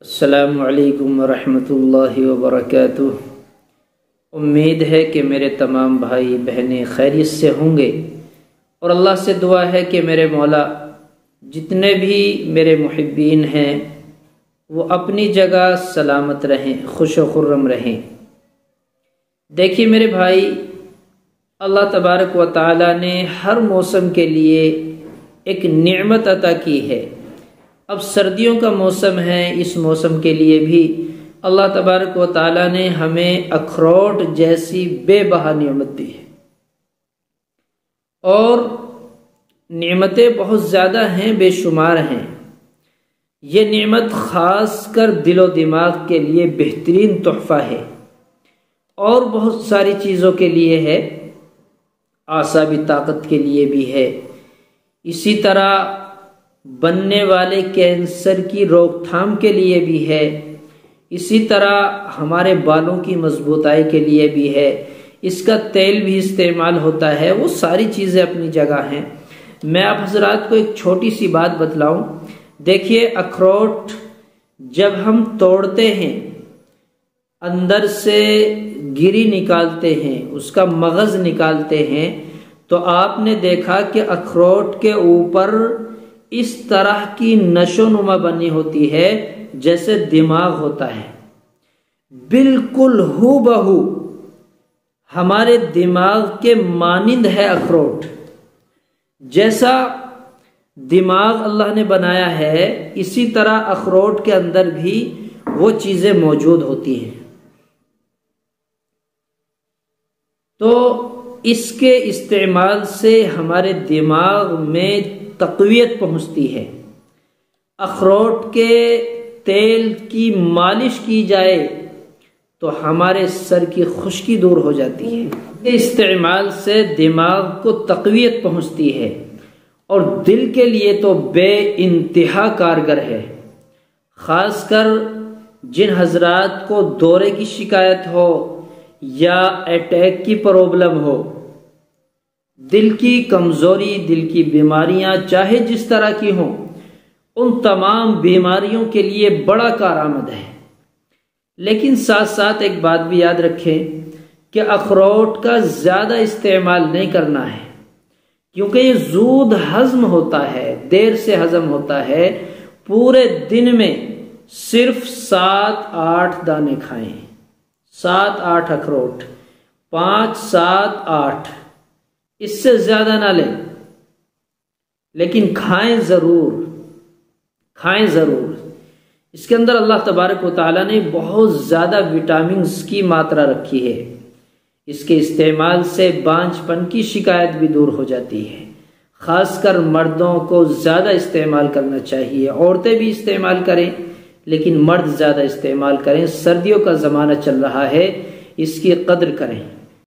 अस्सलामु अलैकुम वरहमतुल्लाहि वबरकातुह। उम्मीद है कि मेरे तमाम भाई बहनें खैरियत से होंगे और अल्लाह से दुआ है कि मेरे मौला जितने भी मेरे मुहिब्बीन हैं वो अपनी जगह सलामत रहें, खुश व खुर्रम रहें। देखिए मेरे भाई, अल्लाह तबारक व तआला ने हर मौसम के लिए एक नेमत अता की है। अब सर्दियों का मौसम है, इस मौसम के लिए भी अल्लाह तबारक व तआला ने हमें अखरोट जैसी बेबहा नेमत दी है और नेमतें बहुत ज़्यादा हैं, बेशुमार हैं। ये नेमत ख़ास कर दिलो दिमाग के लिए बेहतरीन तोहफ़ा है और बहुत सारी चीज़ों के लिए है, आसाबी ताकत के लिए भी है। इसी तरह बनने वाले कैंसर की रोकथाम के लिए भी है, इसी तरह हमारे बालों की मजबूताई के लिए भी है। इसका तेल भी इस्तेमाल होता है। वो सारी चीज़ें अपनी जगह हैं। मैं आप हजरात को एक छोटी सी बात बतलाऊं। देखिए, अखरोट जब हम तोड़ते हैं, अंदर से गिरी निकालते हैं, उसका मगज़ निकालते हैं, तो आपने देखा कि अखरोट के ऊपर इस तरह की नशोनुमा बनी होती है जैसे दिमाग होता है। बिल्कुल हूबहू हमारे दिमाग के मानिंद है अखरोट। जैसा दिमाग अल्लाह ने बनाया है, इसी तरह अखरोट के अंदर भी वो चीजें मौजूद होती हैं। तो इसके इस्तेमाल से हमारे दिमाग में तक़वियत पहुंचती है। अखरोट के तेल की मालिश की जाए तो हमारे सर की खुश्की दूर हो जाती है। इस्तेमाल से दिमाग को तक़वियत पहुंचती है और दिल के लिए तो बेइंतहा कारगर है। ख़ासकर जिन हजरात को दौरे की शिकायत हो या अटैक की प्रॉब्लम हो, दिल की कमज़ोरी, दिल की बीमारियां चाहे जिस तरह की हों, उन तमाम बीमारियों के लिए बड़ा कारआमद है। लेकिन साथ साथ एक बात भी याद रखें कि अखरोट का ज़्यादा इस्तेमाल नहीं करना है, क्योंकि ये ज़ूद हज़म होता है, देर से हज़म होता है। पूरे दिन में सिर्फ 7-8 दाने खाएं, 7-8 अखरोट, 5, 7, 8, इससे ज्यादा ना लें, लेकिन खाएं जरूर, खाएं जरूर। इसके अंदर अल्लाह तबारक व तआला ने बहुत ज्यादा विटामिन्स की मात्रा रखी है। इसके इस्तेमाल से बांझपन की शिकायत भी दूर हो जाती है। खासकर मर्दों को ज्यादा इस्तेमाल करना चाहिए। औरतें भी इस्तेमाल करें, लेकिन मर्द ज्यादा इस्तेमाल करें। सर्दियों का जमाना चल रहा है, इसकी कद्र करें।